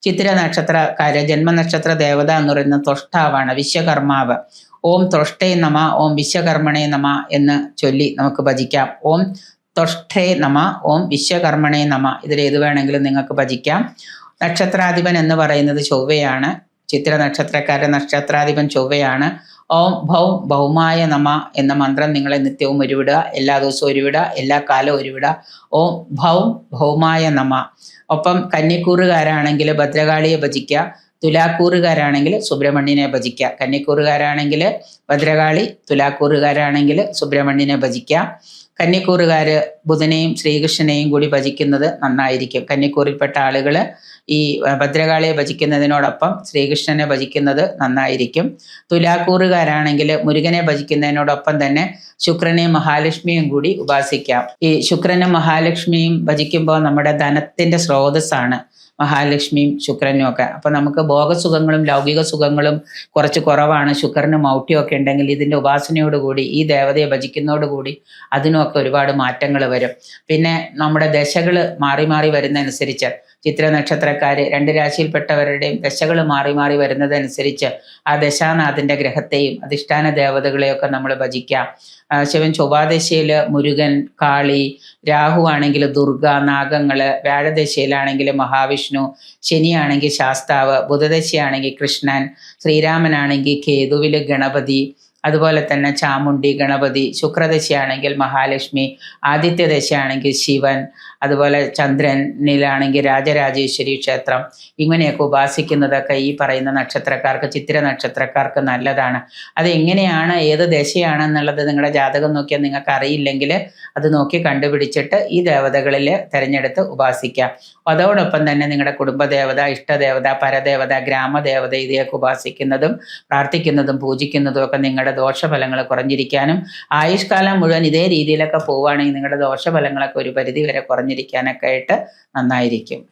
ചിത്തിര നക്ഷത്രക്കാര് ജന്മനക്ഷത്ര ദേവത എന്ന് പറയുന്ന തൊഷ്ടാവാണ്, വിശ്വകർമാവ്. ഓം തൊഷ്ടേ നമ, ഓം വിശ്വകർമ്മണേ നമ എന്ന് ചൊല്ലി നമുക്ക് ഭജിക്കാം. ഓം തൊഷ്ടേ നമ, ഓം വിശ്വകർമ്മണേ നമ. ഇതിൽ ഏത് വേണമെങ്കിലും നിങ്ങൾക്ക് ഭജിക്കാം. നക്ഷത്രാധിപൻ എന്ന് പറയുന്നത് ചൊവ്വയാണ്. ചിത്തിര നക്ഷത്രക്കാരുടെ നക്ഷത്രാധിപൻ ചൊവ്വയാണ്. ഓം ഭൗം ഭൗമായ നമ എന്ന മന്ത്രം നിങ്ങളെ നിത്യവും ഉരുവിടുക, എല്ലാ ദിവസവും ഉരുവിടുക, എല്ലാ കാലവും ഉരുവിടുക. ഓം ഭൗം ഭൗമായ നമ. ഒപ്പം കന്യക്കൂറുകാരാണെങ്കിൽ ഭദ്രകാളിയെ ഭജിക്കുക, തുലാക്കൂറുകാരാണെങ്കിൽ സുബ്രഹ്മണ്യനെ ഭജിക്കുക. കന്യക്കൂറുകാരാണെങ്കിൽ ഭദ്രകാളി, തുലാക്കൂറുകാരാണെങ്കിൽ സുബ്രഹ്മണ്യനെ ഭജിക്കുക. കന്യക്കൂറുകാര് ബുധനെയും ശ്രീകൃഷ്ണനെയും കൂടി ഭജിക്കുന്നത് നന്നായിരിക്കും. കന്യക്കൂറിൽപ്പെട്ട ആളുകൾ ഈ ഭദ്രകാളിയെ ഭജിക്കുന്നതിനോടൊപ്പം ശ്രീകൃഷ്ണനെ ഭജിക്കുന്നത് നന്നായിരിക്കും. തുലാക്കൂറുകാരാണെങ്കിൽ മുരുകനെ ഭജിക്കുന്നതിനോടൊപ്പം തന്നെ ശുക്രനെയും മഹാലക്ഷ്മിയും കൂടി ഉപാസിക്കാം. ഈ ശുക്രനും മഹാലക്ഷ്മിയും ഭജിക്കുമ്പോൾ നമ്മുടെ ധനത്തിന്റെ സ്രോതസ്സാണ് മഹാലക്ഷ്മിയും ശുക്രനും ഒക്കെ. അപ്പൊ നമുക്ക് ഭോഗസുഖങ്ങളും ലൗകിക സുഖങ്ങളും കുറച്ച് കുറവാണ്, ശുക്രനും മൗഢ്യം ഒക്കെ ഉണ്ടെങ്കിൽ ഇതിന്റെ ഉപാസനയോടുകൂടി ഈ ദേവതയെ ഭജിക്കുന്നതോടുകൂടി അതിനൊക്കെ ഒരുപാട് മാറ്റങ്ങൾ വരും. പിന്നെ നമ്മുടെ ദശകൾ മാറി മാറി വരുന്നതനുസരിച്ച് ചിത്ര നക്ഷത്രക്കാര് രണ്ട് രാശിയിൽപ്പെട്ടവരുടെയും ദശകൾ മാറി മാറി വരുന്നതനുസരിച്ച് ആ ദശാനാഥിന്റെ ഗ്രഹത്തെയും അധിഷ്ഠാന ദേവതകളെയൊക്കെ നമ്മൾ ഭജിക്കാം. ശിവൻ ചൊവ്വാദശയിൽ മുരുകൻ, കാളി, രാഹു ആണെങ്കിൽ ദുർഗ, നാഗങ്ങള്, വ്യാഴദശയിലാണെങ്കിൽ മഹാവിഷ്ണു, ശനിയാണെങ്കിൽ ശാസ്താവ്, ബുധദശയാണെങ്കിൽ കൃഷ്ണൻ, ശ്രീരാമനാണെങ്കിൽ കേതുവില് ഗണപതി, അതുപോലെ തന്നെ ചാമുണ്ഡി, ഗണപതി, ശുക്രദശയാണെങ്കിൽ മഹാലക്ഷ്മി, ആദിത്യദശയാണെങ്കിൽ ശിവൻ, അതുപോലെ ചന്ദ്രനിലാണെങ്കിൽ രാജരാജേശ്വരി ക്ഷേത്രം. ഇങ്ങനെയൊക്കെ ഉപാസിക്കുന്നതൊക്കെ ഈ പറയുന്ന നക്ഷത്രക്കാർക്ക്, ചിത്തിര നക്ഷത്രക്കാർക്ക് നല്ലതാണ്. അത് എങ്ങനെയാണ്, ഏത് ദശയാണെന്നുള്ളത് നിങ്ങളുടെ ജാതകം നോക്കിയാൽ നിങ്ങൾക്ക് അറിയില്ലെങ്കിൽ അത് നോക്കി കണ്ടുപിടിച്ചിട്ട് ഈ ദേവതകളിൽ തിരഞ്ഞെടുത്ത് ഉപാസിക്കാം. അതോടൊപ്പം തന്നെ നിങ്ങളുടെ കുടുംബദേവത, ഇഷ്ടദേവത, പരദേവത, ഗ്രാമദേവത ഇവയൊക്കെ ഉപാസിക്കുന്നതും പ്രാർത്ഥിക്കുന്നതും പൂജിക്കുന്നതും ഒക്കെ നിങ്ങളുടെ ദോഷഫലങ്ങൾ കുറഞ്ഞിരിക്കാനും ആയുഷ്കാലം മുഴുവൻ ഇതേ രീതിയിലൊക്കെ പോവുകയാണെങ്കിൽ നിങ്ങളുടെ ദോഷഫലങ്ങളൊക്കെ ഒരു പരിധി വരെ കുറഞ്ഞിരിക്കാനൊക്കെ ആയിട്ട് നന്നായിരിക്കും.